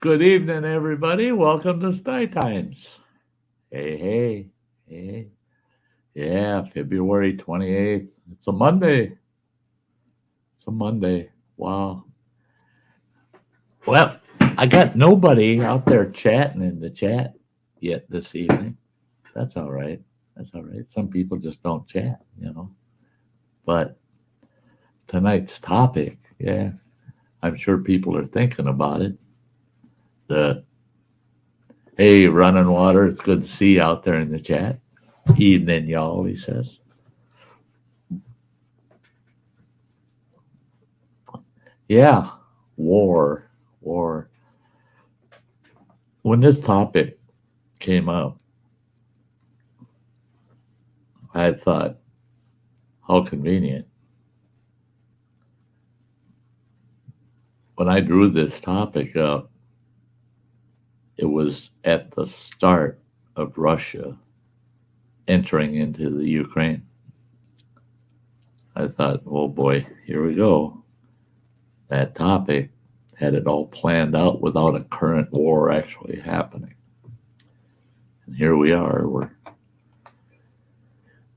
Good evening, everybody. Welcome to Sty Times. Hey. Yeah, February 28th. It's a Monday. It's a Monday. Wow. Well, I got nobody out there chatting in the chat yet this evening. That's all right. That's all right. Some people just don't chat. But tonight's topic, yeah, I'm sure people are thinking about it. The Hey, running water, it's good to see you out there in the chat. Evening, y'all, he says. Yeah, war. When this topic came up, I thought, how convenient. When I drew this topic up, it was at the start of Russia entering into the Ukraine. I thought, oh boy, here we go. That topic had it all planned out without a current war actually happening. And here we are. We're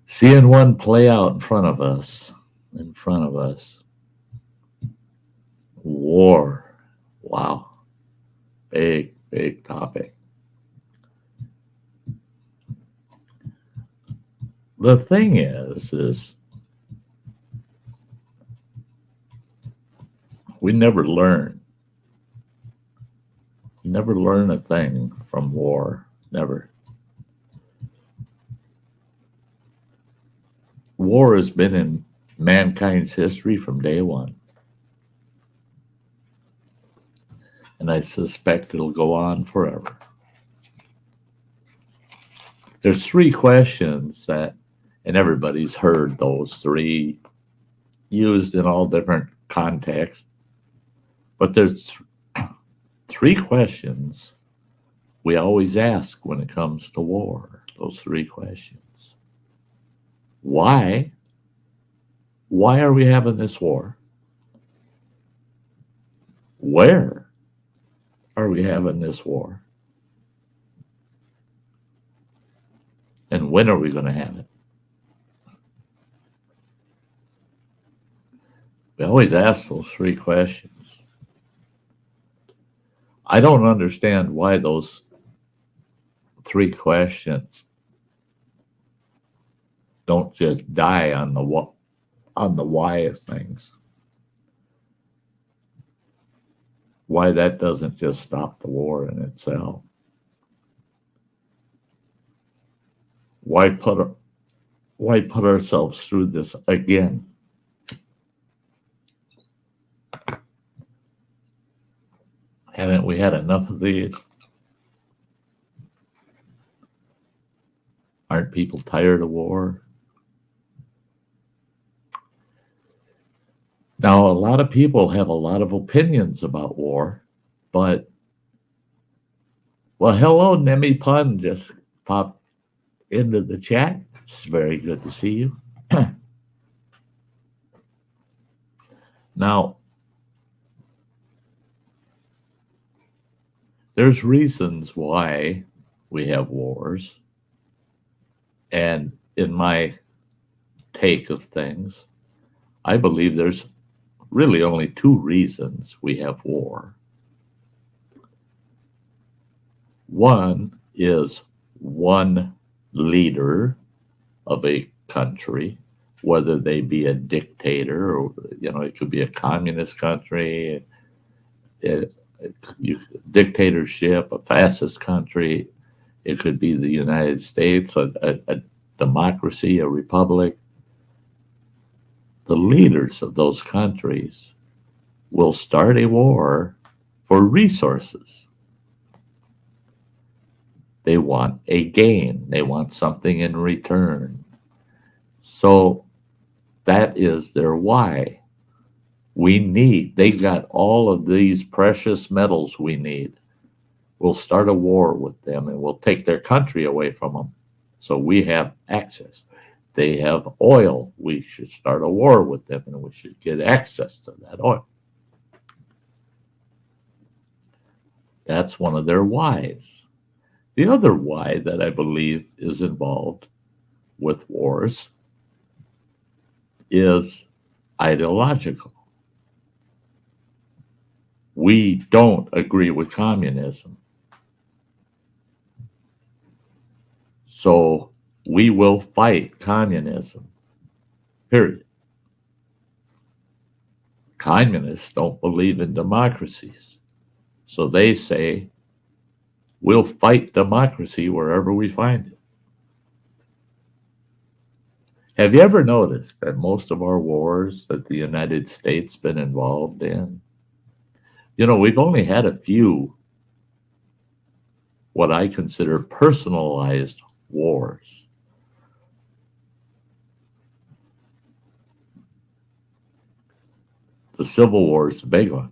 seeing one play out in front of us. War. Wow. Big topic. The thing is we never learn. You never learn a thing from war. Never. War has been in mankind's history from day one. And I suspect it'll go on forever. There's three questions that, and everybody's heard those three used in all different contexts, but there's three questions we always ask when it comes to war. Those three questions. Why? Why are we having this war? Where are we having this war? And when are we going to have it? We always ask those three questions. I don't understand why those three questions don't just die on the why of things. Why that doesn't just stop the war in itself. Why put ourselves through this again? Haven't we had enough of these? Aren't people tired of war? Now, a lot of people have a lot of opinions about war, but, well, hello, Nemi Pun just popped into the chat. It's very good to see you. Now, there's reasons why we have wars. And in my take of things, I believe there's really only two reasons we have war. One is one leader of a country, whether they be a dictator or, it could be a communist country, dictatorship, a fascist country. It could be the United States, a democracy, a republic. The leaders of those countries will start a war for resources. They want a gain. They want something in return. So that is their why. They got all of these precious metals we need. We'll start a war with them and we'll take their country away from them. So we have access. They have oil. We should start a war with them and we should get access to that oil. That's one of their whys. The other why that I believe is involved with wars is ideological. We don't agree with communism. So we will fight communism, period. Communists don't believe in democracies. So they say, we'll fight democracy wherever we find it. Have you ever noticed that most of our wars that the United States been involved in, we've only had a few what I consider personalized wars. The Civil War is the big one.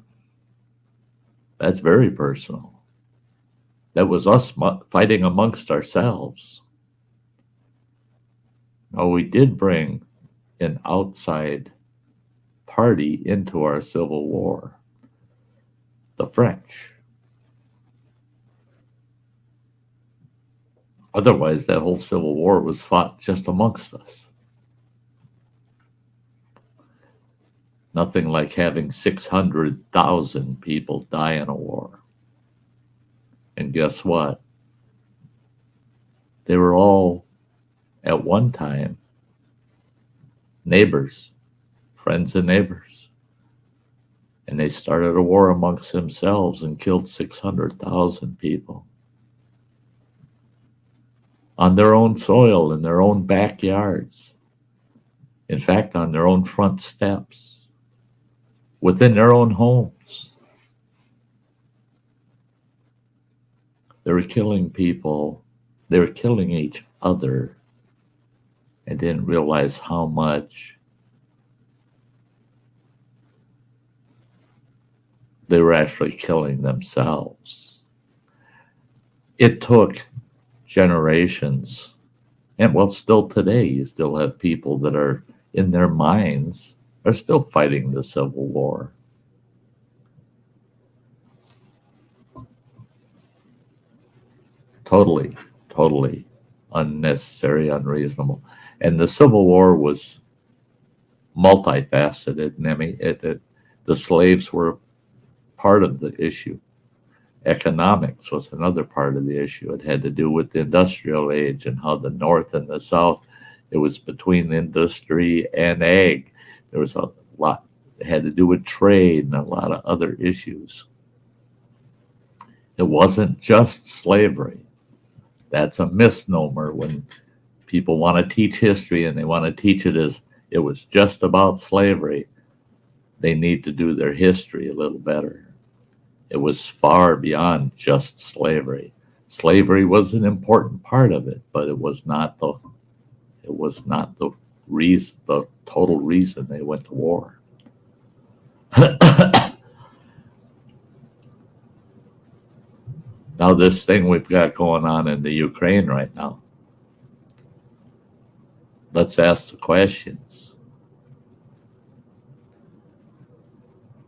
That's very personal. That was us fighting amongst ourselves. Now, we did bring an outside party into our Civil War, the French. Otherwise, that whole Civil War was fought just amongst us. Nothing like having 600,000 people die in a war. And guess what? They were all, at one time, neighbors, friends and neighbors. And they started a war amongst themselves and killed 600,000 people. On their own soil, in their own backyards. In fact, on their own front steps. Within their own homes. They were killing people. They were killing each other and didn't realize how much they were actually killing themselves. It took generations, and well, still today, you still have people that are in their minds are still fighting the Civil War. Totally unnecessary, unreasonable. And the Civil War was multifaceted. And I mean, the slaves were part of the issue. Economics was another part of the issue. It had to do with the industrial age and how the North and the South, it was between industry and ag. There was a lot. It had to do with trade and a lot of other issues. It wasn't just slavery. That's a misnomer when people want to teach history and they want to teach it as it was just about slavery. They need to do their history a little better. It was far beyond just slavery. Slavery was an important part of it, but it was not the reason, the total reason they went to war. Now, this thing we've got going on in the Ukraine right now. Let's ask the questions.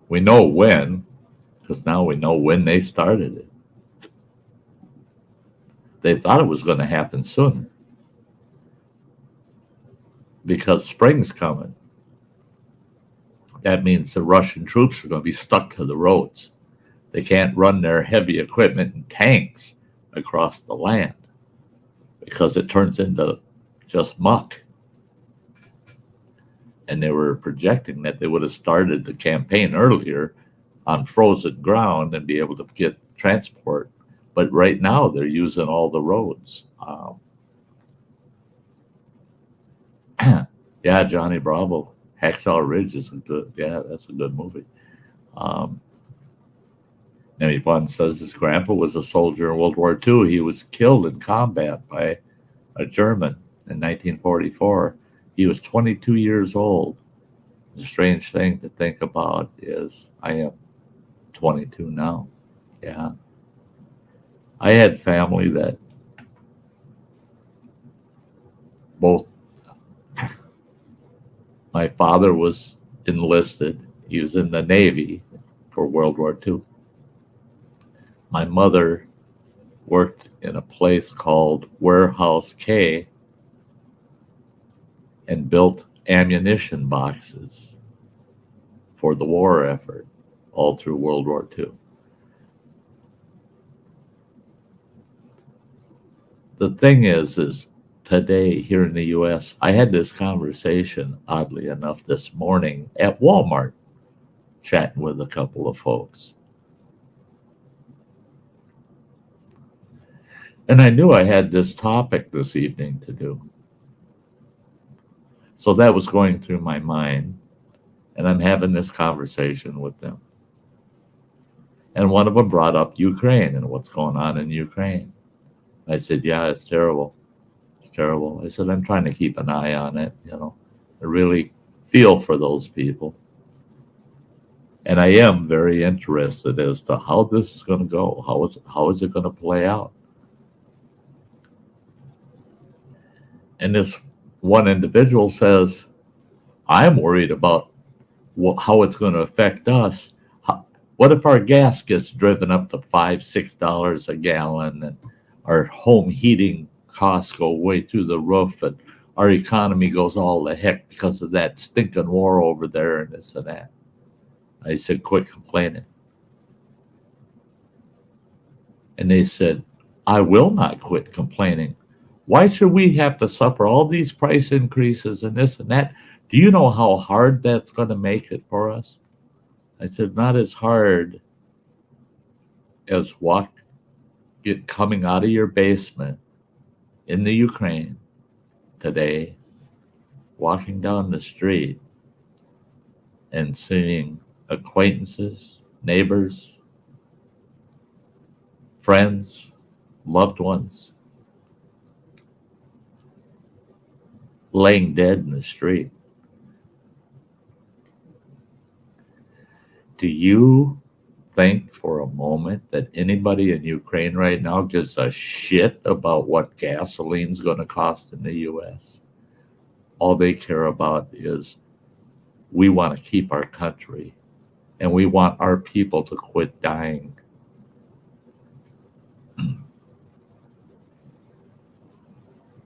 We know when, because now we know when they started it. They thought it was going to happen sooner because spring's coming. That means the Russian troops are going to be stuck to the roads. They can't run their heavy equipment and tanks across the land because it turns into just muck. And they were projecting that they would have started the campaign earlier on frozen ground and be able to get transport. But right now they're using all the roads. Yeah, Johnny Bravo. Hacksaw Ridge is that's a good movie. Nemi Bun says his grandpa was a soldier in World War II. He was killed in combat by a German in 1944. He was 22 years old. The strange thing to think about is I am 22 now. Yeah. I had family that both, my father was enlisted. He was in the Navy for World War II. My mother worked in a place called Warehouse K and built ammunition boxes for the war effort all through World War II. The thing is today here in the US, I had this conversation, oddly enough, this morning at Walmart, chatting with a couple of folks. And I knew I had this topic this evening to do. So that was going through my mind, and I'm having this conversation with them. And one of them brought up Ukraine and what's going on in Ukraine. I said, yeah, it's terrible. It's terrible. I said, I'm trying to keep an eye on it. I really feel for those people. And I am very interested as to how this is going to go. How is it going to play out? And this one individual says, I'm worried about how it's going to affect us. What if our gas gets driven up to $5-6 a gallon, and our home heating costs go way through the roof, and our economy goes all the heck because of that stinking war over there and this and that? I said, quit complaining. And they said, I will not quit complaining. Why should we have to suffer all these price increases and this and that? Do you know how hard that's going to make it for us? I said, not as hard as coming out of your basement in the Ukraine today, walking down the street and seeing acquaintances, neighbors, friends, loved ones laying dead in the street. Do you think for a moment that anybody in Ukraine right now gives a shit about what gasoline's going to cost in the US? All they care about is we want to keep our country and we want our people to quit dying.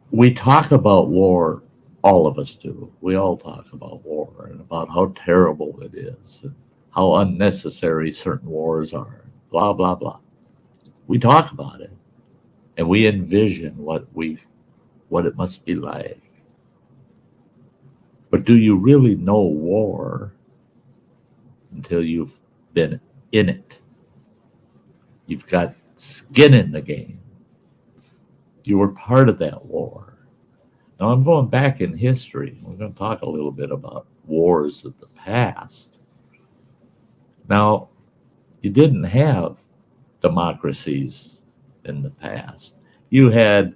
We talk about war, all of us do. We all talk about war and about how terrible it is, and how unnecessary certain wars are, blah, blah, blah. We talk about it and we envision what it must be like. But do you really know war until you've been in it? You've got skin in the game. You were part of that war. Now I'm going back in history. We're going to talk a little bit about wars of the past. Now, you didn't have democracies in the past. You had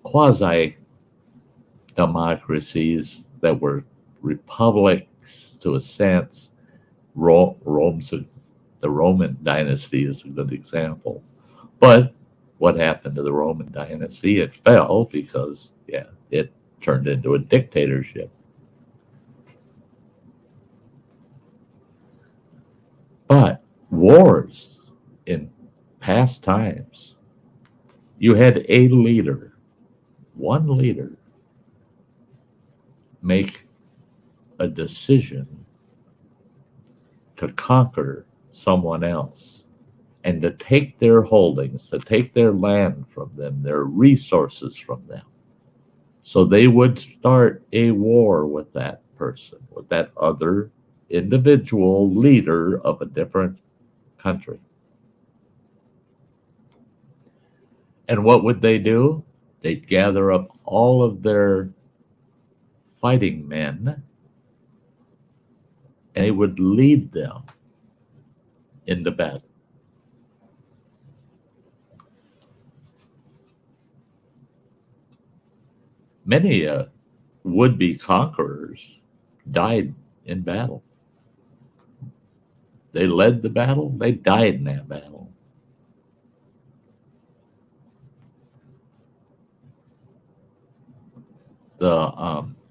quasi-democracies that were republics to a sense. The Roman dynasty is a good example. But what happened to the Roman dynasty? It fell because, it turned into a dictatorship. But wars in past times, you had a leader, one leader, make a decision to conquer someone else and to take their holdings, to take their land from them, their resources from them. So they would start a war with that person, with that other individual leader of a different country. And what would they do? They'd gather up all of their fighting men and they would lead them into battle. Many would-be conquerors died in battle. They led the battle. They died in that battle.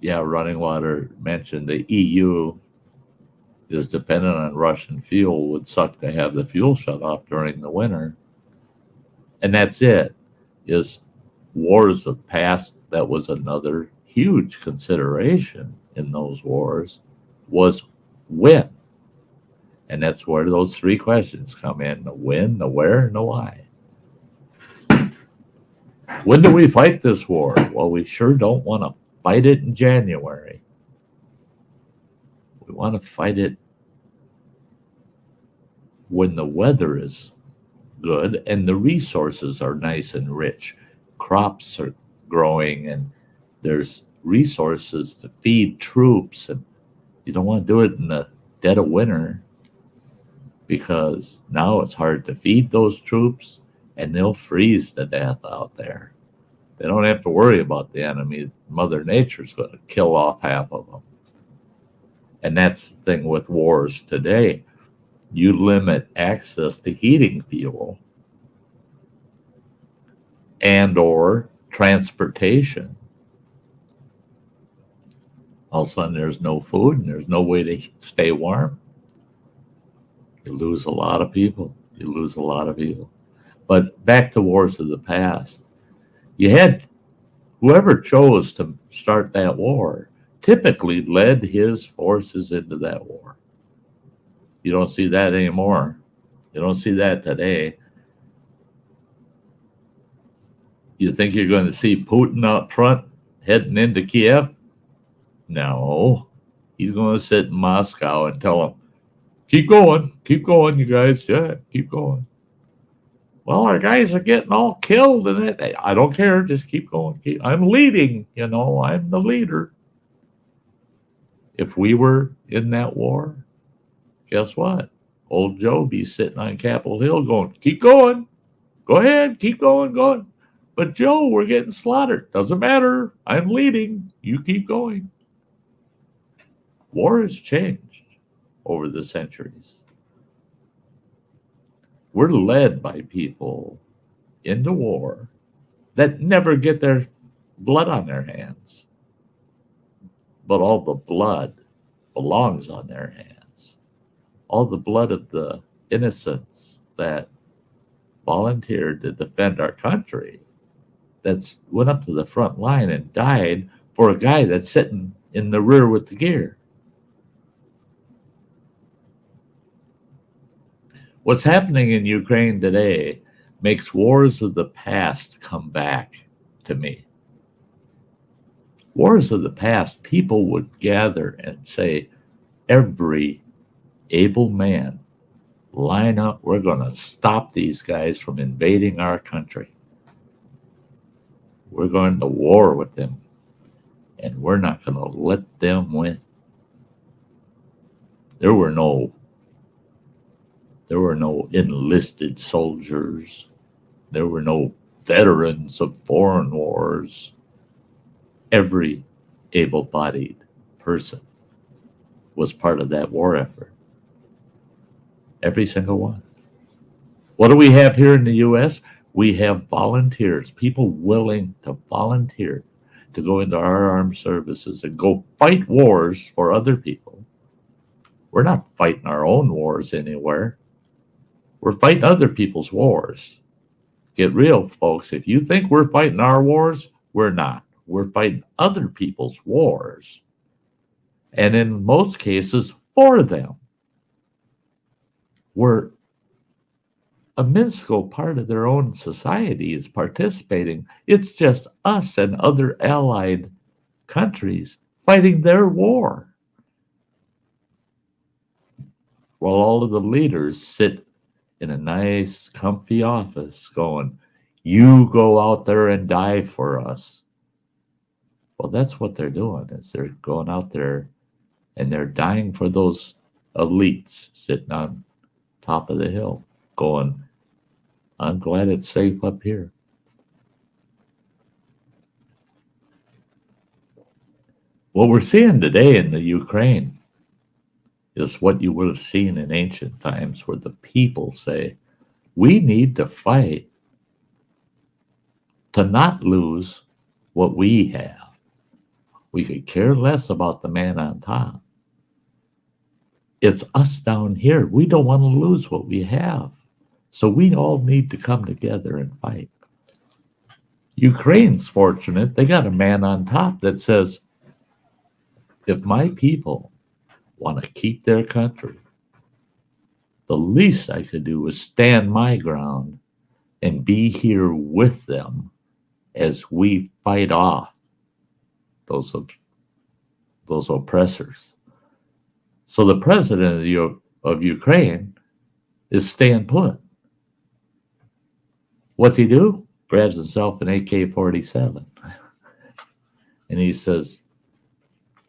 Running Water mentioned the EU is dependent on Russian fuel, would suck to have the fuel shut off during the winter. And that's it. Is wars of past, that was another huge consideration in those wars, was when. And that's where those three questions come in: the when, the where, and the why. When do we fight this war? Well, we sure don't want to fight it in January. We want to fight it when the weather is good and the resources are nice and rich. Crops are growing and there's resources to feed troops. And you don't want to do it in the dead of winter, because now it's hard to feed those troops and they'll freeze to death out there. They don't have to worry about the enemy. Mother Nature's going to kill off half of them. And that's the thing with wars today. You limit access to heating fuel and or transportation. All of a sudden there's no food and there's no way to stay warm. You lose a lot of people. But back to wars of the past. You had whoever chose to start that war typically led his forces into that war. You don't see that anymore. You don't see that today. You think you're going to see Putin out front heading into Kiev? No. He's going to sit in Moscow and tell them, keep going, you guys. Yeah, keep going. Well, our guys are getting all killed, and I don't care. Just keep going. I'm leading, I'm the leader. If we were in that war, guess what? Old Joe be sitting on Capitol Hill going, keep going. Go ahead, keep going. But Joe, we're getting slaughtered. Doesn't matter. I'm leading. You keep going. War has changed over the centuries. We're led by people into war that never get their blood on their hands. But all the blood belongs on their hands. All the blood of the innocents that volunteered to defend our country, that went up to the front line and died for a guy that's sitting in the rear with the gear. What's happening in Ukraine today makes wars of the past come back to me. Wars of the past, people would gather and say, every able man, line up, we're going to stop these guys from invading our country. We're going to war with them, and we're not going to let them win. There were no enlisted soldiers. There were no veterans of foreign wars. Every able-bodied person was part of that war effort. Every single one. What do we have here in the U.S.? We have volunteers, people willing to volunteer to go into our armed services and go fight wars for other people. We're not fighting our own wars anywhere. We're fighting other people's wars. Get real, folks. If you think we're fighting our wars, we're not. We're fighting other people's wars. And in most cases, for them. We're a minuscule part of their own society is participating. It's just us and other allied countries fighting their war. While all of the leaders sit in a nice, comfy office going, you go out there and die for us. Well, that's what they're doing, is they're going out there and they're dying for those elites sitting on top of the hill going, I'm glad it's safe up here. What we're seeing today in the Ukraine is what you would have seen in ancient times, where the people say, we need to fight to not lose what we have. We could care less about the man on top. It's us down here. We don't want to lose what we have. So we all need to come together and fight. Ukraine's fortunate. They got a man on top that says, if my people want to keep their country, the least I could do is stand my ground and be here with them as we fight off those oppressors. So the president of Ukraine is staying put. What's he do? Grabs himself an AK-47. And he says,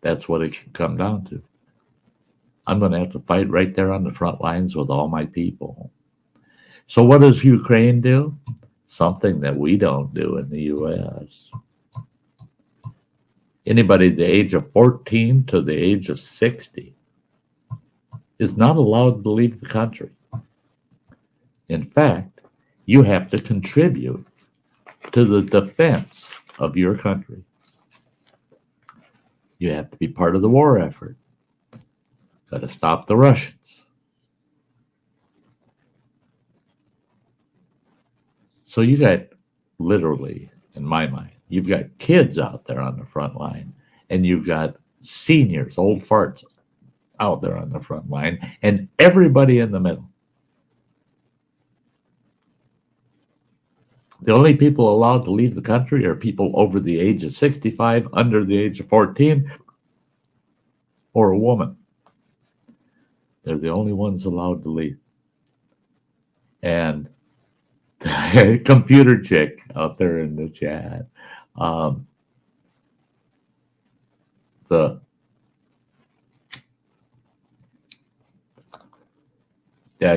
that's what it should come down to. I'm going to have to fight right there on the front lines with all my people. So what does Ukraine do? Something that we don't do in the U.S. Anybody the age of 14 to the age of 60 is not allowed to leave the country. In fact, you have to contribute to the defense of your country. You have to be part of the war effort. Got to stop the Russians. So you got, literally, in my mind, you've got kids out there on the front line, and you've got seniors, old farts, out there on the front line, and everybody in the middle. The only people allowed to leave the country are people over the age of 65, under the age of 14, or a woman. They're the only ones allowed to leave. And computer chick out there in the chat.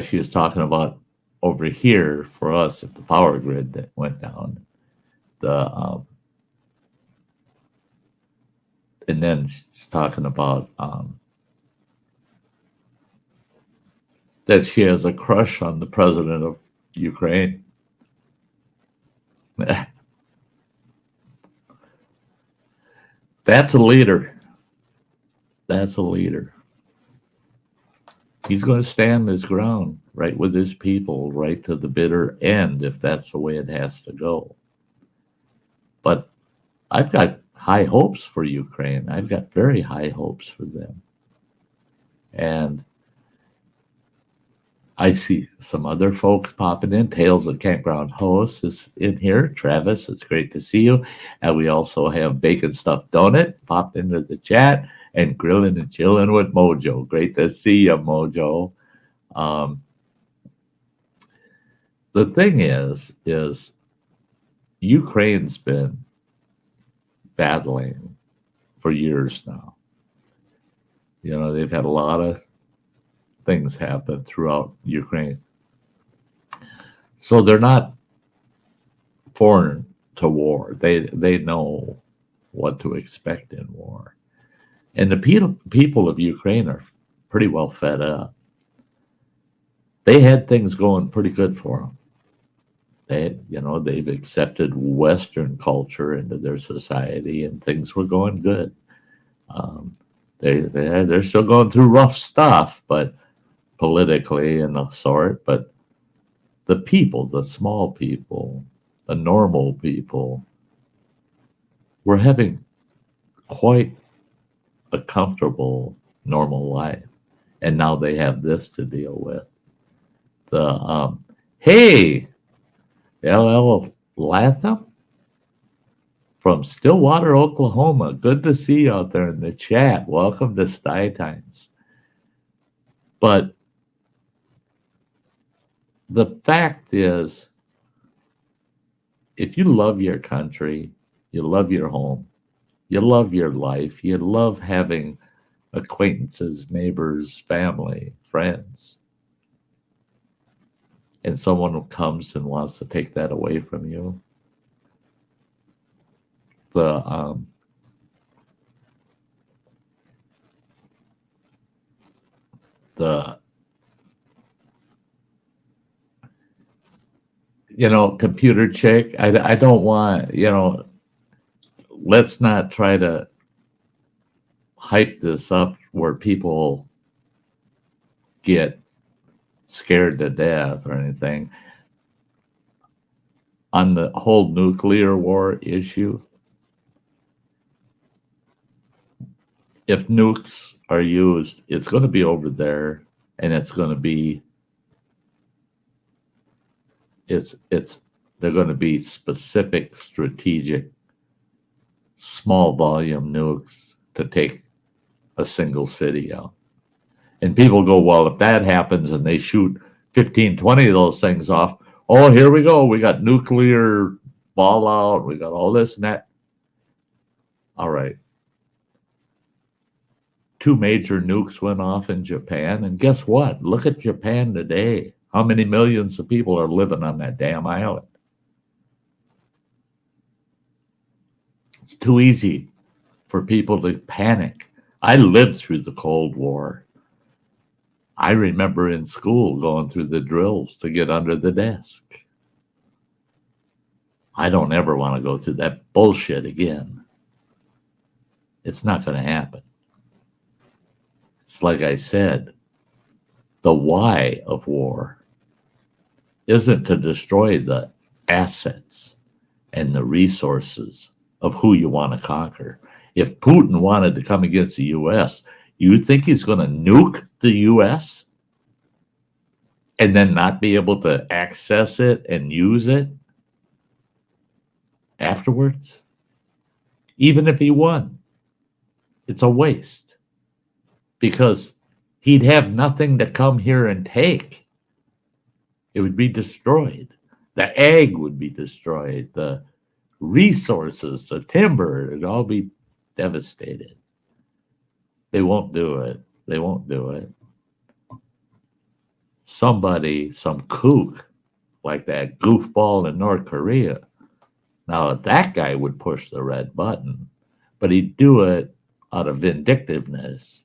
She was talking about over here for us if the power grid that went down. And then she's talking about that she has a crush on the president of Ukraine. That's a leader. That's a leader. He's going to stand his ground right with his people, right to the bitter end, if that's the way it has to go. But I've got high hopes for Ukraine. I've got very high hopes for them. And I see some other folks popping in. Tales of Campground Host is in here. Travis, it's great to see you. And we also have Bacon Stuffed Donut popped into the chat, and Grilling and Chilling with Mojo. Great to see you, Mojo. The thing is Ukraine's been battling for years now. You know, they've had a lot of things happen throughout Ukraine. So they're not foreign to war. They know what to expect in war. And the people of Ukraine are pretty well fed up. They had things going pretty good for them. They've accepted Western culture into their society, and things were going good. They're still going through rough stuff, but politically and the sort. But the people, the small people, the normal people, were having quite a comfortable, normal life, and now they have this to deal with. Hey, LL Latham from Stillwater, Oklahoma. Good to see you out there in the chat. Welcome to Sty Times. But the fact is, if you love your country, you love your home, you love your life, you love having acquaintances, neighbors, family, friends, and someone comes and wants to take that away from you, computer chick, I don't want, let's not try to hype this up where people get scared to death or anything. On the whole nuclear war issue, if nukes are used, it's going to be over there, and it's going to be they're going to be specific, strategic, small volume nukes to take a single city out. And people go, well, if that happens and they shoot 15, 20 of those things off, oh, here we go. We got nuclear fallout. We got all this and that. All right. 2 major nukes went off in Japan. And guess what? Look at Japan today. How many millions of people are living on that damn island? It's too easy for people to panic. I lived through the Cold War. I remember in school going through the drills to get under the desk. I don't ever want to go through that bullshit again. It's not going to happen. It's like I said, the why of war isn't to destroy the assets and the resources of who you want to conquer. If Putin wanted to come against the U.S., you think he's going to nuke the U.S. and then not be able to access it and use it afterwards? Even if he won, it's a waste because he'd have nothing to come here and take. It would be destroyed. The ag would be destroyed. The resources, the timber, it'd all be devastated. They won't do it. They won't do it. Somebody, some kook, like that goofball in North Korea, now that guy would push the red button, but he'd do it out of vindictiveness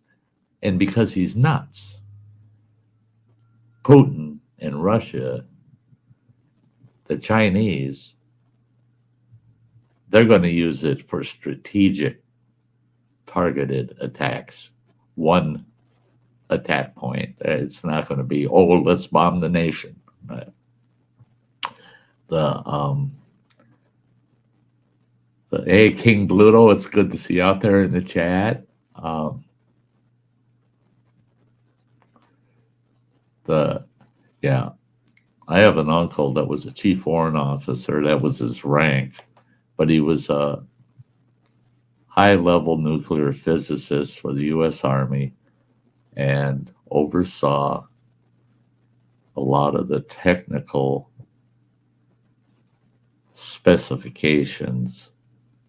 and because he's nuts. Putin and Russia, the Chinese, they're going to use it for strategic, targeted attacks. One attack point. It's not going to be, oh, let's bomb the nation. Hey, King Bluto, it's good to see you out there in the chat. I have an uncle that was a chief warrant officer. That was his rank, but he was a high-level nuclear physicist for the U.S. Army and oversaw a lot of the technical specifications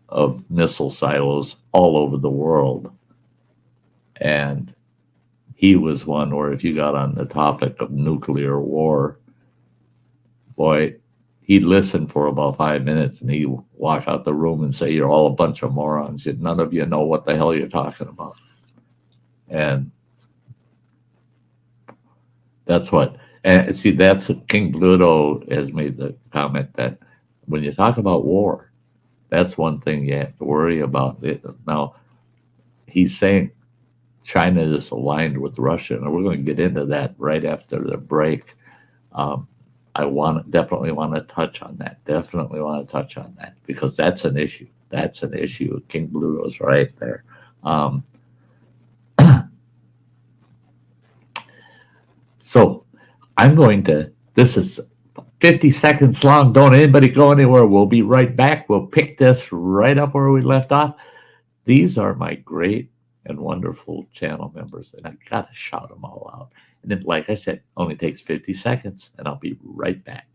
of missile silos all over the world. And he was one where if you got on the topic of nuclear war, boy, he'd listen for about 5 minutes and he'd walk out the room and say, you're all a bunch of morons. None of you know what the hell you're talking about. And that's what, and see, that's King Bluto has made the comment that when you talk about war, that's one thing you have to worry about. Now, he's saying China is aligned with Russia, and we're going to get into that right after the break. I definitely want to touch on that. Definitely want to touch on that because that's an issue. That's an issue. King Bluto's right there. So I'm going to, this is 50 seconds long. Don't anybody go anywhere. We'll be right back. We'll pick this right up where we left off. These are my great and wonderful channel members, and I got to shout them all out. And then, like I said, only takes 50 seconds, and I'll be right back.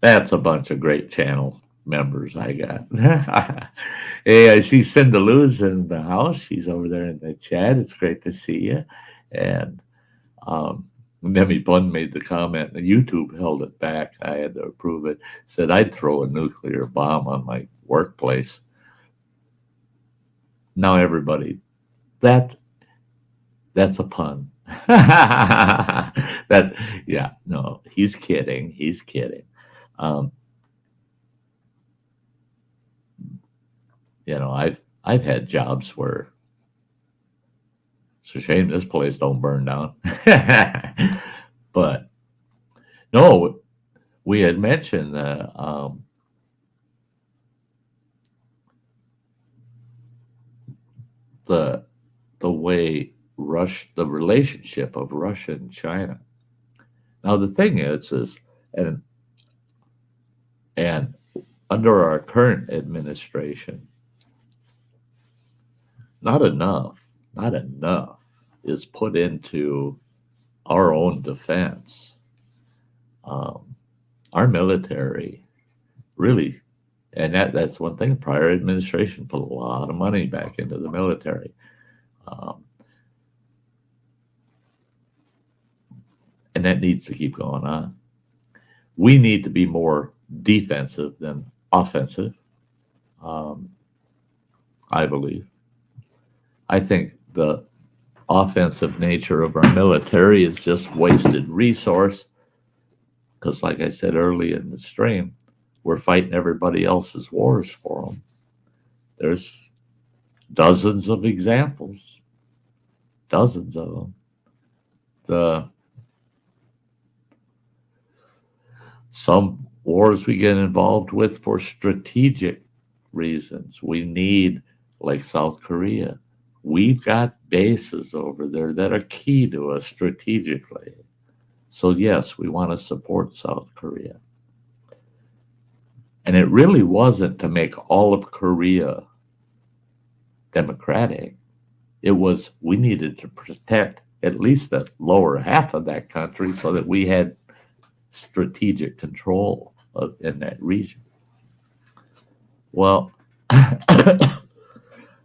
That's a bunch of great channel members I got. Hey, I see Cinda Lou's in the house. She's over there in the chat. It's great to see you. And Nemi Bun made the comment that YouTube held it back. I had to approve it. Said I'd throw a nuclear bomb on my workplace. Now everybody, that's a pun. That yeah, no, he's kidding. He's kidding. I've had jobs where it's a shame this place don't burn down. But no, we had mentioned the way the relationship of Russia and China. Now the thing is and under our current administration, not enough is put into our own defense. Our military really, and that's one thing. Prior administration put a lot of money back into the military. And that needs to keep going on. We need to be more defensive than offensive, I believe. I think the offensive nature of our military is just wasted resource because, like I said early in the stream, we're fighting everybody else's wars for them. There's dozens of examples, dozens of them. Some wars we get involved with for strategic reasons. We need, like South Korea, we've got bases over there that are key to us strategically. So yes, we want to support South Korea. And it really wasn't to make all of Korea democratic. It was we needed to protect at least the lower half of that country so that we had strategic control in that region. Well,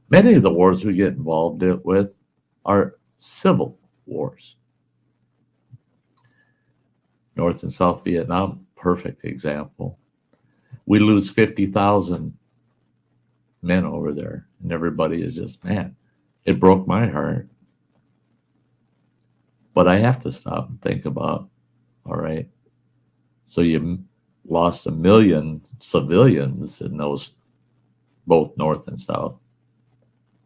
many of the wars we get involved with are civil wars. North and South Vietnam, perfect example. We lose 50,000 men over there, and everybody is just, man, it broke my heart. But I have to stop and think about, all right, so you lost 1 million civilians in those both North and South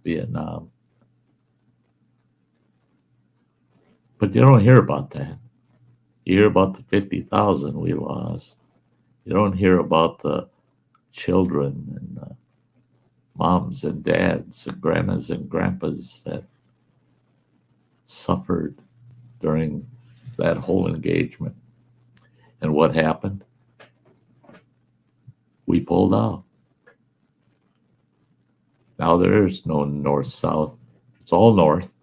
Vietnam. But you don't hear about that. You hear about the 50,000 we lost. You don't hear about the children and the moms and dads and grandmas and grandpas that suffered during that whole engagement. And what happened? We pulled out. Now there is no north-south. It's all north.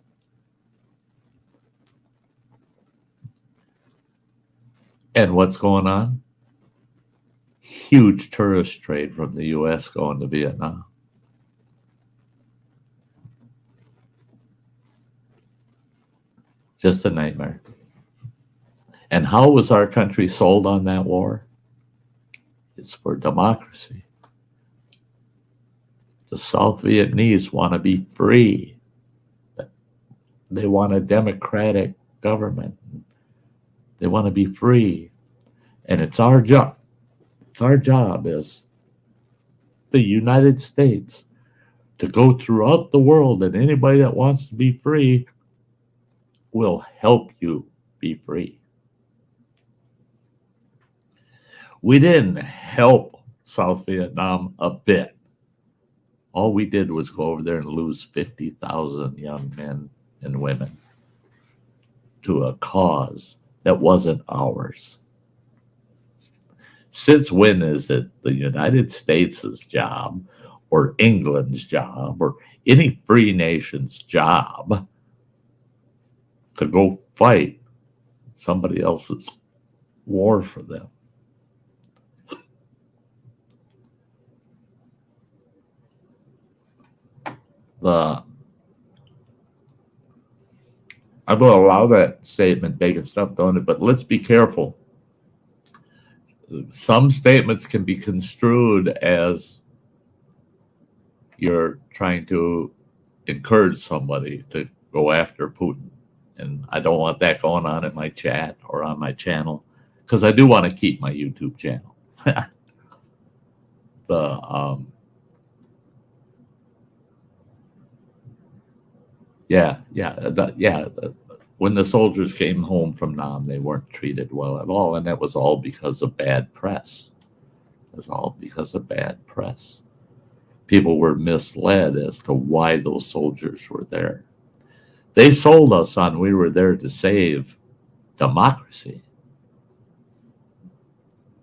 And what's going on? Huge tourist trade from the U.S. going to Vietnam. Just a nightmare. And how was our country sold on that war? It's for democracy. The South Vietnamese want to be free. They want a democratic government. They want to be free. And it's our job. It's our job as the United States to go throughout the world, and anybody that wants to be free will help you be free. We didn't help South Vietnam a bit. All we did was go over there and lose 50,000 young men and women to a cause that wasn't ours. Since when is it the United States' job or England's job or any free nation's job to go fight somebody else's war for them? the I will allow that statement, bacon stuff, don't it? But let's be careful. Some statements can be construed as you're trying to encourage somebody to go after Putin. And I don't want that going on in my chat or on my channel because I do want to keep my YouTube channel. the when the soldiers came home from Nam, they weren't treated well at all, and that was all because of bad press. It was all because of bad press. People were misled as to why those soldiers were there. They sold us on we were there to save democracy,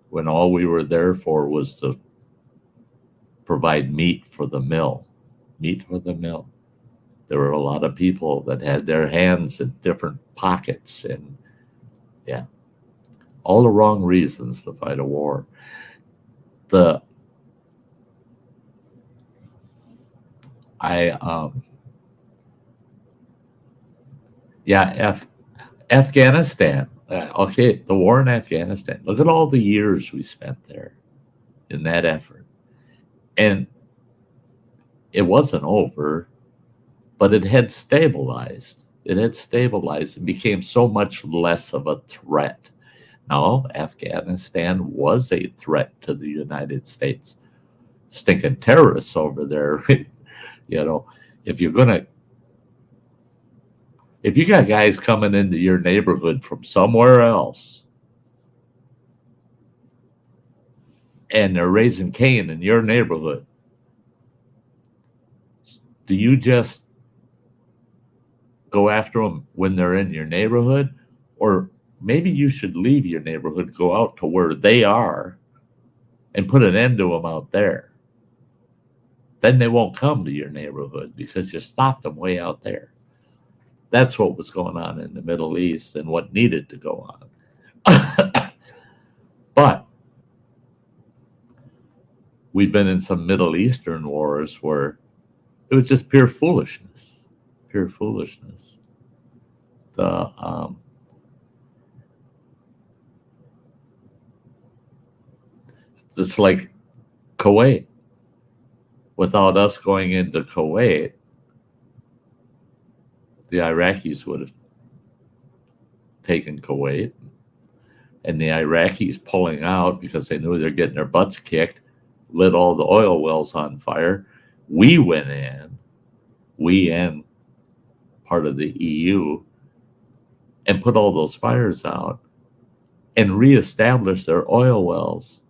when all we were there for was to provide meat for the mill. Meat for the mill. There were a lot of people that had their hands in different pockets, and all the wrong reasons to fight a war. Afghanistan. Okay, the war in Afghanistan. Look at all the years we spent there in that effort. And it wasn't over, but it had stabilized. It had stabilized and became so much less of a threat. Now, Afghanistan was a threat to the United States. Stinking terrorists over there. If you got guys coming into your neighborhood from somewhere else and they're raising Cain in your neighborhood, do you just go after them when they're in your neighborhood? Or maybe you should leave your neighborhood, go out to where they are, and put an end to them out there. Then they won't come to your neighborhood because you stopped them way out there. That's what was going on in the Middle East and what needed to go on. But we've been in some Middle Eastern wars where it was just pure foolishness. Pure foolishness. It's like Kuwait. Without us going into Kuwait, the Iraqis would have taken Kuwait, and the Iraqis pulling out because they knew they're getting their butts kicked, lit all the oil wells on fire. We went in, we and part of the EU, and put all those fires out and reestablished their oil wells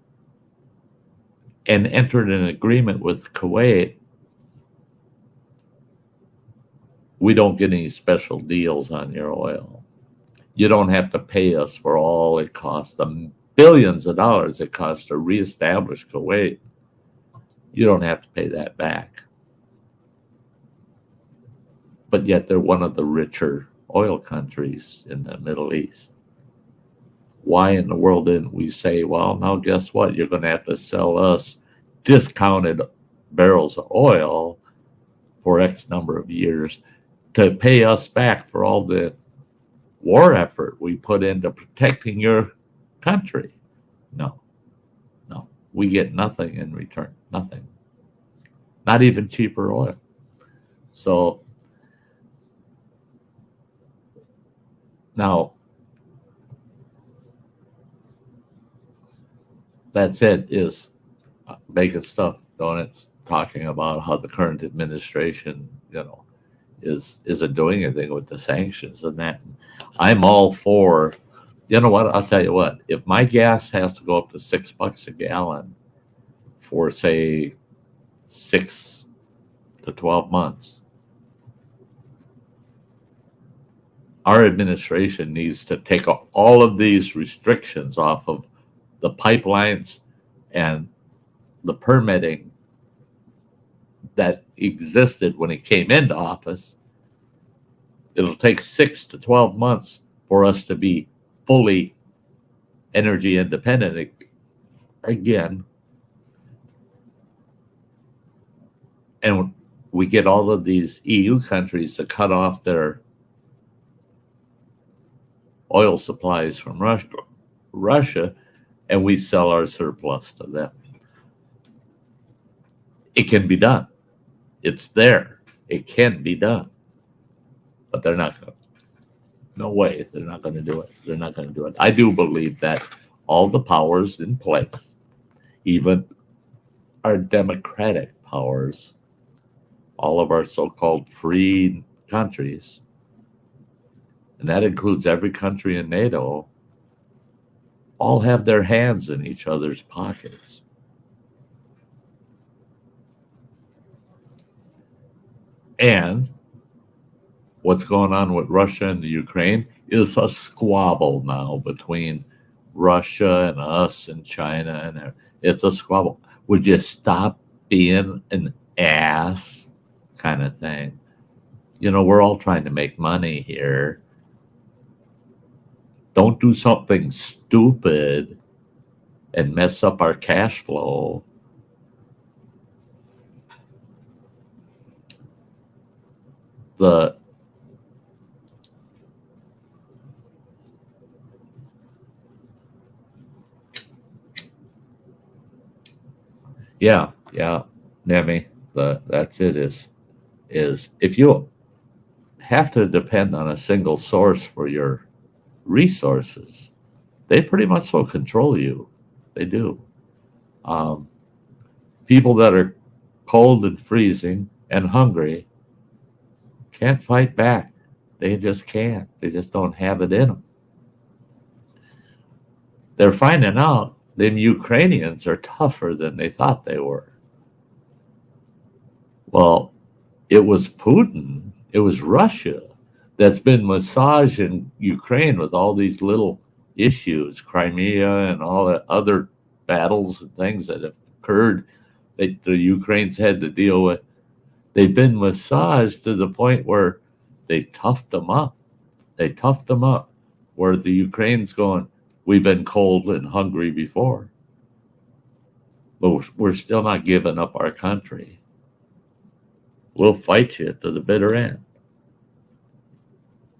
and entered an agreement with Kuwait. We don't get any special deals on your oil. You don't have to pay us for all it costs, the billions of dollars it costs to reestablish Kuwait. You don't have to pay that back. But yet they're one of the richer oil countries in the Middle East. Why in the world didn't we say, well, now guess what? You're going to have to sell us discounted barrels of oil for X number of years to pay us back for all the war effort we put into protecting your country? No. We get nothing in return. Nothing. Not even cheaper oil. So now, that's it, is making stuff, don't it? Talking about how the current administration, isn't doing anything with the sanctions and that. I'm all for, you know what? I'll tell you what, if my gas has to go up to $6 a gallon for, say, 6 to 12 months, our administration needs to take all of these restrictions off of the pipelines and the permitting that existed when it came into office. It'll take 6 to 12 months for us to be fully energy independent again. And we get all of these EU countries to cut off their oil supplies from Russia, and we sell our surplus to them. It can be done. It's there. It can be done. But they're not going to. No way. They're not going to do it. They're not going to do it. I do believe that all the powers in place, even our democratic powers, all of our so-called free countries, and that includes every country in NATO, all have their hands in each other's pockets. And what's going on with Russia and the Ukraine is a squabble now between Russia and us and China, and it's a squabble. Would you stop being an ass kind of thing? You know, we're all trying to make money here. Don't do something stupid and mess up our cash flow. The yeah, Nemi, that's it is if you have to depend on a single source for your resources, they pretty much so control you. They do. Um, People that are cold and freezing and hungry can't fight back. They just can't. They just don't have it in them. They're finding out them Ukrainians are tougher than they thought they were. Well, it was Putin, it was Russia that's been massaging Ukraine with all these little issues, Crimea and all the other battles and things that have occurred that the Ukrainians had to deal with. They've been massaged to the point where they toughed them up. They toughed them up. Where the Ukraine's going, we've been cold and hungry before, but we're still not giving up our country. We'll fight you to the bitter end.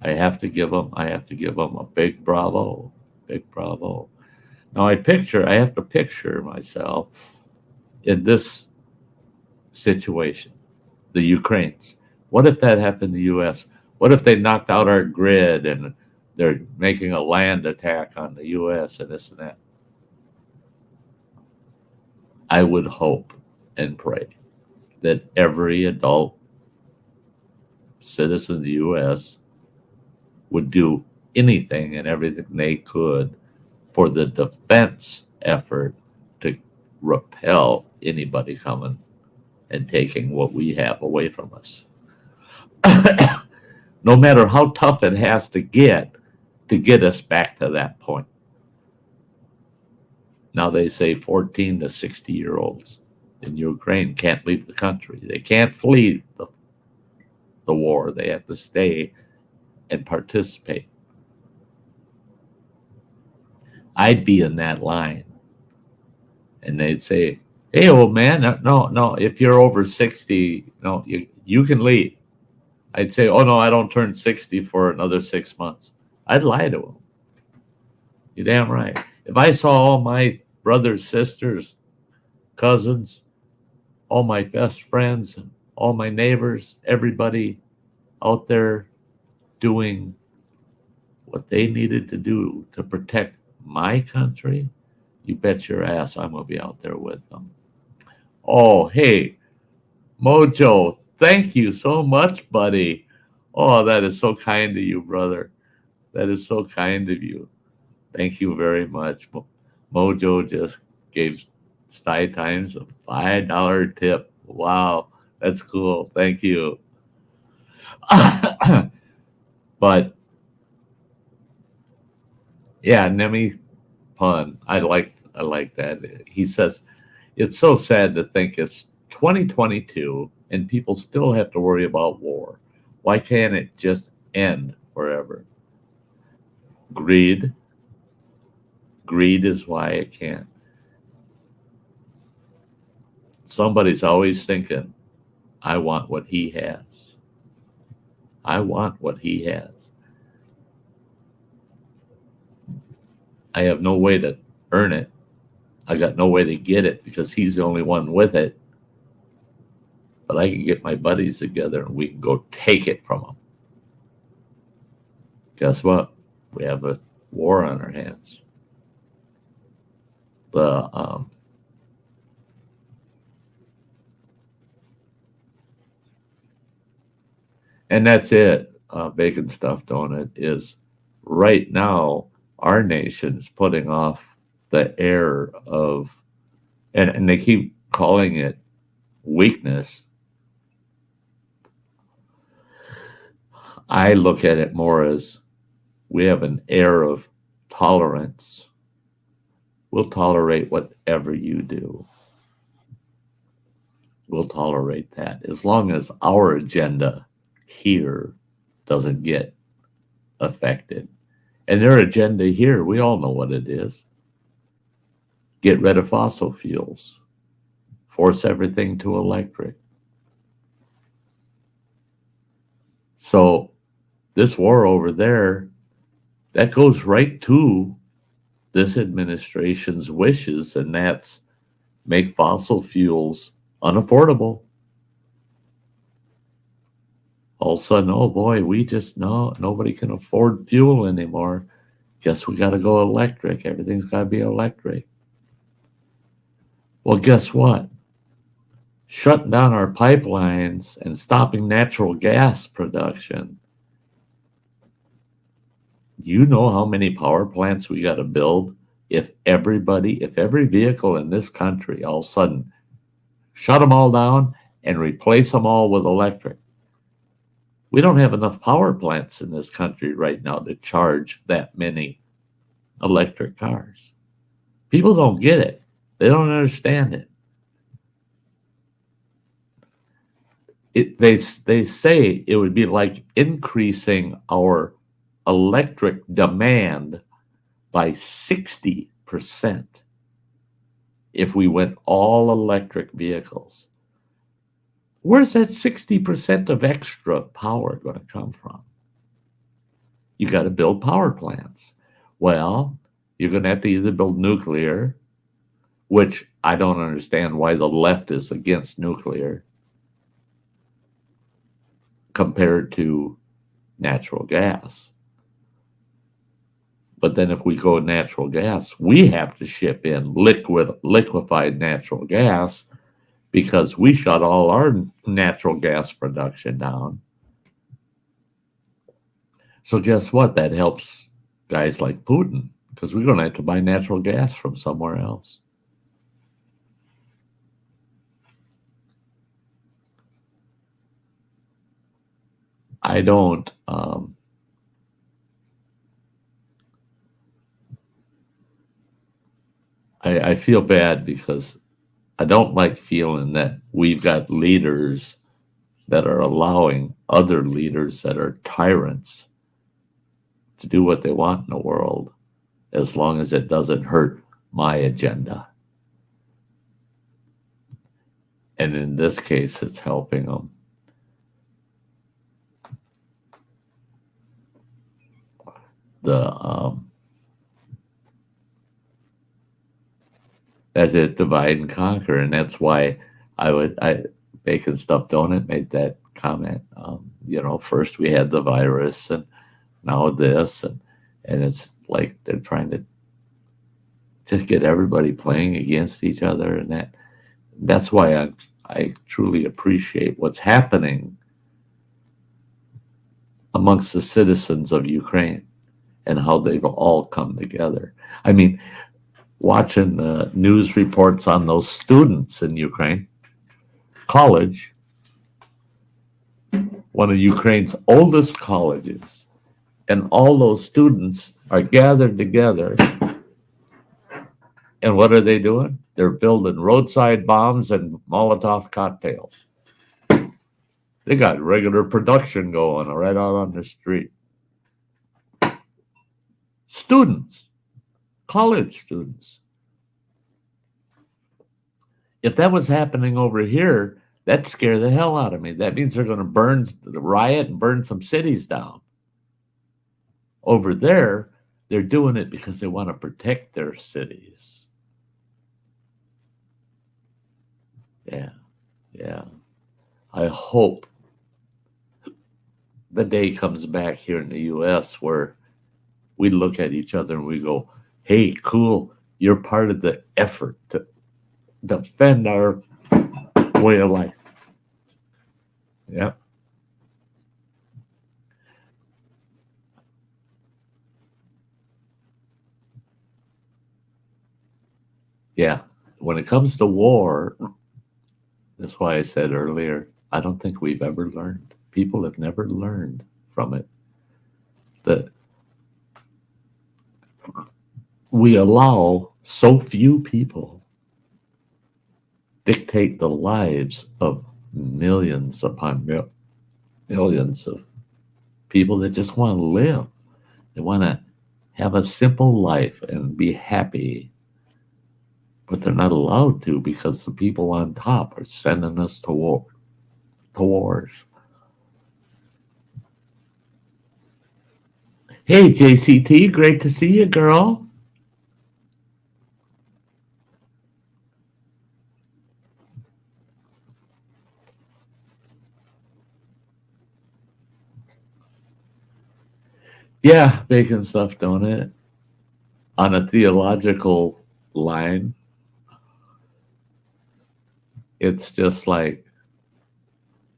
I have to give them a big bravo, big bravo. Now I have to picture myself in this situation, the Ukrainians. What if that happened to the U.S.? What if they knocked out our grid and they're making a land attack on the U.S. and this and that? I would hope and pray that every adult citizen of the U.S. would do anything and everything they could for the defense effort to repel anybody coming and taking what we have away from us. No matter how tough it has to get us back to that point. Now they say 14 to 60-year-olds in Ukraine can't leave the country. They can't flee the war. They have to stay and participate. I'd be in that line. And they'd say, hey, old man, no, if you're over 60, no, you can leave. I'd say, oh, no, I don't turn 60 for another 6 months. I'd lie to them. You're damn right. If I saw all my brothers, sisters, cousins, all my best friends, and all my neighbors, everybody out there doing what they needed to do to protect my country, you bet your ass I'm going to be out there with them. Oh, hey, Mojo, thank you so much, buddy. Oh, that is so kind of you, brother. That is so kind of you. Thank you very much. Mojo just gave Sty Times a $5 tip. Wow, that's cool. Thank you. But yeah, Nemi pun. I like that. He says it's so sad to think it's 2022 and people still have to worry about war. Why can't it just end forever? Greed. Greed is why it can't. Somebody's always thinking I want what he has. I want what he has. I have no way to earn it. I got no way to get it because he's the only one with it. But I can get my buddies together and we can go take it from him. Guess what? We have a war on our hands. The and that's it. Bacon stuffed donut is right now our nation's putting off the air of, and they keep calling it weakness. I look at it more as we have an air of tolerance. We'll tolerate whatever you do. We'll tolerate that as long as our agenda here doesn't get affected. And their agenda here, we all know what it is. Get rid of fossil fuels. Force everything to electric. So this war over there, that goes right to this administration's wishes, and that's make fossil fuels unaffordable. All of a sudden, oh boy, we just know nobody can afford fuel anymore. Guess we got to go electric. Everything's got to be electric. Well, guess what? Shutting down our pipelines and stopping natural gas production. You know how many power plants we got to build if every vehicle in this country all of a sudden shut them all down and replace them all with electric. We don't have enough power plants in this country right now to charge that many electric cars. People don't get it. They don't understand it. They say it would be like increasing our electric demand by 60% if we went all electric vehicles. Where's that 60% of extra power going to come from? You got to build power plants. Well, you're going to have to either build nuclear, which I don't understand why the left is against nuclear compared to natural gas. But then if we go natural gas, we have to ship in liquefied natural gas because we shut all our natural gas production down. So guess what? That helps guys like Putin because we're going to have to buy natural gas from somewhere else. I don't I feel bad because I don't like feeling that we've got leaders that are allowing other leaders that are tyrants to do what they want in the world as long as it doesn't hurt my agenda. And in this case, it's helping them. That's it, divide and conquer, and that's why Bacon Stuffed Donut made that comment. First we had the virus, and now this, and it's like they're trying to just get everybody playing against each other, and that's why I truly appreciate what's happening amongst the citizens of Ukraine and how they've all come together. I mean, watching the news reports on those students in Ukraine, college, one of Ukraine's oldest colleges, and all those students are gathered together. And what are they doing? They're building roadside bombs and Molotov cocktails. They got regular production going right out on the street. Students, college students. If that was happening over here, That scared the hell out of me. That means they're going to burn, riot, and burn some cities down. Over there, they're doing it because they want to protect their cities. Yeah, yeah. I hope the day comes back here in the U.S. where we look at each other and we go, hey, cool, you're part of the effort to defend our way of life. Yeah. Yeah. When it comes to war, that's why I said earlier, I don't think we've ever learned. People have never learned from it. That we allow so few people dictate the lives of millions upon millions of people that just want to live. They want to have a simple life and be happy. But they're not allowed to because the people on top are sending us to wars. Hey, JCT, great to see you, girl. Yeah, making stuff, don't it? On a theological line, it's just like,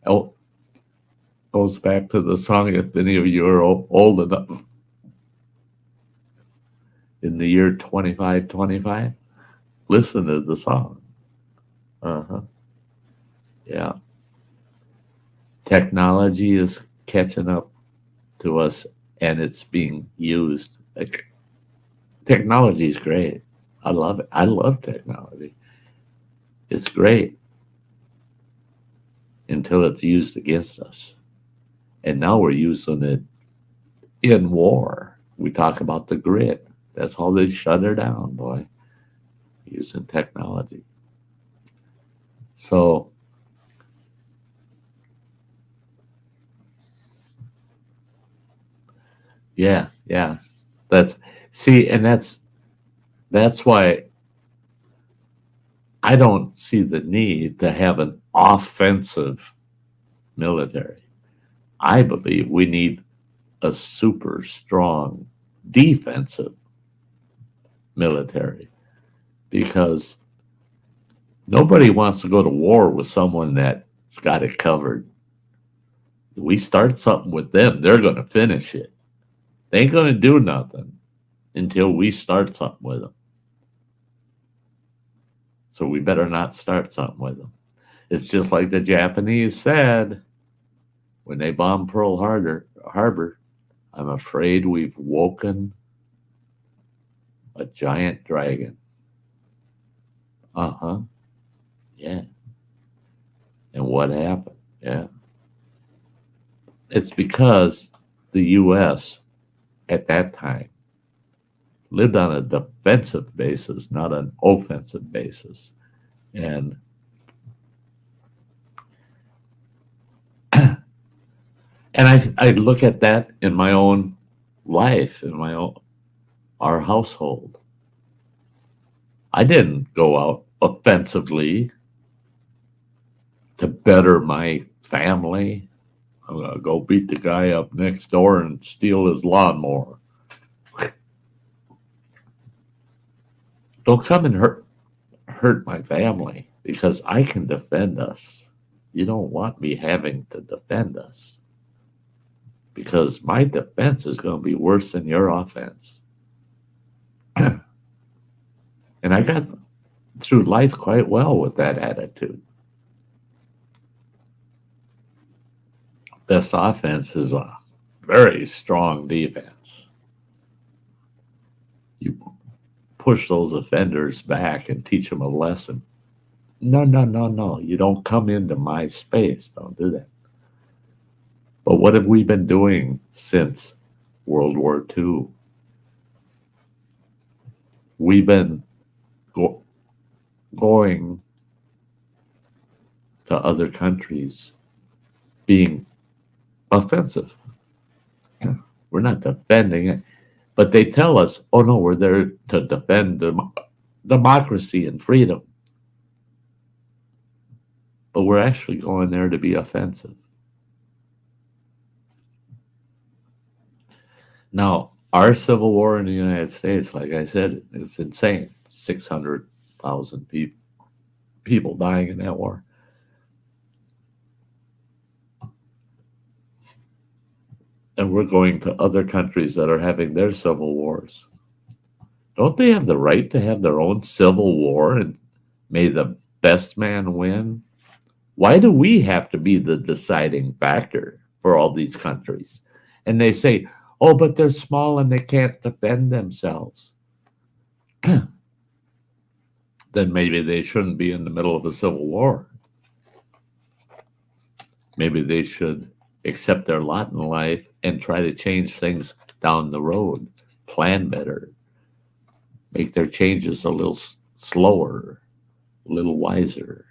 oh, goes back to the song, if any of you are old enough, in the year 2525, listen to the song. Uh-huh. Yeah. Technology is catching up to us and it's being used. Like, technology is great. I love it. I love technology. It's great until it's used against us. And now we're using it in war. We talk about the grid. That's how they shut her down, boy, using technology. So, yeah, yeah. That's see, and that's why I don't see the need to have an offensive military. I believe we need a super strong defensive military because nobody wants to go to war with someone that's got it covered. We start something with them, they're going to finish it. They ain't going to do nothing until we start something with them. So we better not start something with them. It's just like the Japanese said when they bombed Pearl Harbor. I'm afraid we've woken a giant dragon. Uh-huh. Yeah. And what happened? Yeah. It's because the U.S. at that time lived on a defensive basis, not an offensive basis. And I look at that in my own life, in our household. I didn't go out offensively to better my family. I'm gonna go beat the guy up next door and steal his lawnmower. Don't come and hurt my family because I can defend us. You don't want me having to defend us because my defense is going to be worse than your offense. And I got through life quite well with that attitude. Best offense is a very strong defense. You push those offenders back and teach them a lesson. No, no, no, no. You don't come into my space. Don't do that. But what have we been doing since World War II? We've been going to other countries being offensive. We're not defending it, but they tell us, oh no, we're there to defend democracy and freedom. But we're actually going there to be offensive. Now, our Civil War in the United States, like I said, it's insane. 600,000 people dying in that war. And we're going to other countries that are having their civil wars. Don't they have the right to have their own civil war and may the best man win? Why do we have to be the deciding factor for all these countries? And they say, oh, but they're small and they can't defend themselves. Then maybe they shouldn't be in the middle of a civil war. Maybe they should accept their lot in life and try to change things down the road, plan better, make their changes a little slower, a little wiser,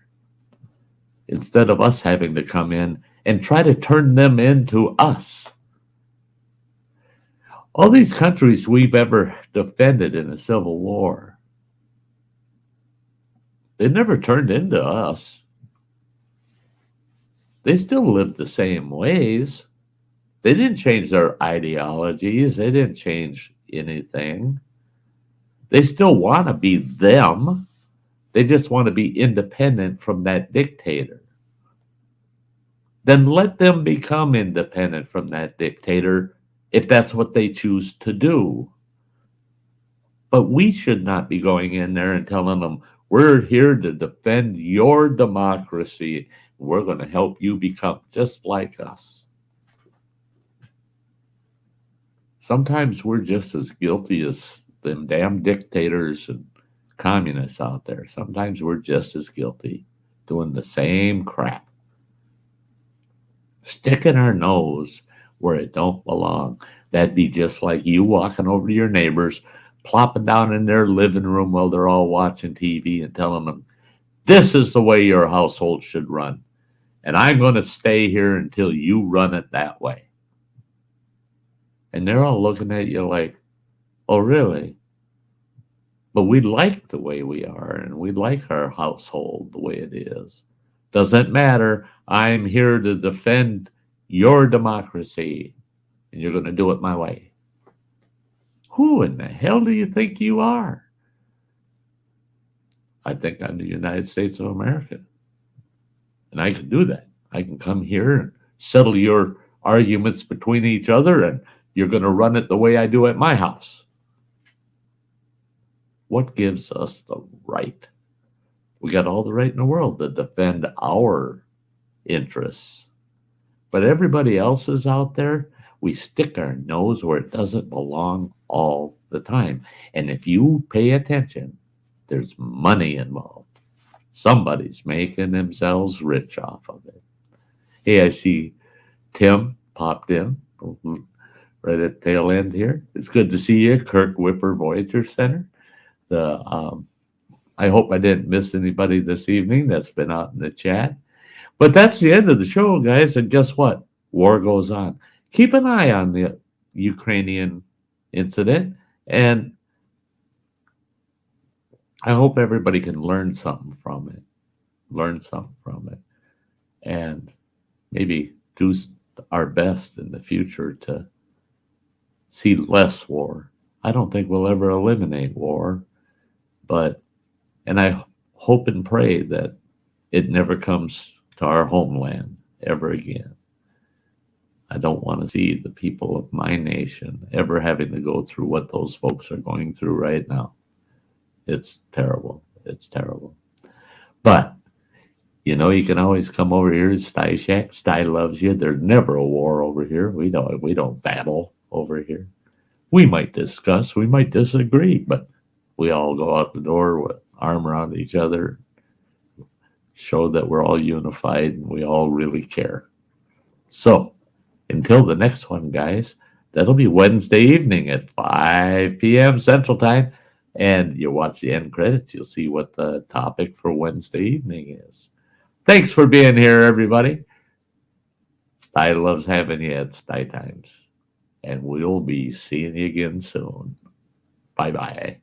instead of us having to come in and try to turn them into us. All these countries we've ever defended in a civil war, they never turned into us. They still live the same ways. They didn't change their ideologies. They didn't change anything. They still want to be them. They just want to be independent from that dictator. Then let them become independent from that dictator if that's what they choose to do. But we should not be going in there and telling them, we're here to defend your democracy. We're going to help you become just like us. Sometimes we're just as guilty as them damn dictators and communists out there. Sometimes we're just as guilty doing the same crap. Sticking our nose where it don't belong. That'd be just like you walking over to your neighbors, plopping down in their living room while they're all watching TV and telling them, this is the way your household should run. And I'm going to stay here until you run it that way. And they're all looking at you like, oh, really? But we like the way we are, and we like our household the way it is. Doesn't matter. I'm here to defend your democracy, and you're going to do it my way. Who in the hell do you think you are? I think I'm the United States of America. And I can do that. I can come here and settle your arguments between each other, and you're going to run it the way I do at my house. What gives us the right? We got all the right in the world to defend our interests. But everybody else is out there, we stick our nose where it doesn't belong all the time. And if you pay attention, there's money involved. Somebody's making themselves rich off of it. Hey, I see Tim popped in right at the tail end here. It's good to see you, Kirk Whipper, Voyager Center. I hope I didn't miss anybody this evening that's been out in the chat. But that's the end of the show, guys. And guess what? War goes on. Keep an eye on the Ukrainian incident. And I hope everybody can learn something from it. And maybe do our best in the future to see less war. I don't think we'll ever eliminate war. And I hope and pray that it never comes to our homeland ever again. I don't want to see the people of my nation ever having to go through what those folks are going through right now. It's terrible. It's terrible. But, you can always come over here to Sty Shack. Sty loves you. There's never a war over here. We don't battle over here. We might discuss, we might disagree, but we all go out the door with arm around each other, show that we're all unified and we all really care. So, until the next one, guys, that'll be Wednesday evening at 5 p.m. Central Time. And you watch the end credits, you'll see what the topic for Wednesday evening is. Thanks for being here, everybody. Sty loves having you at Sty Times. And we'll be seeing you again soon. Bye bye.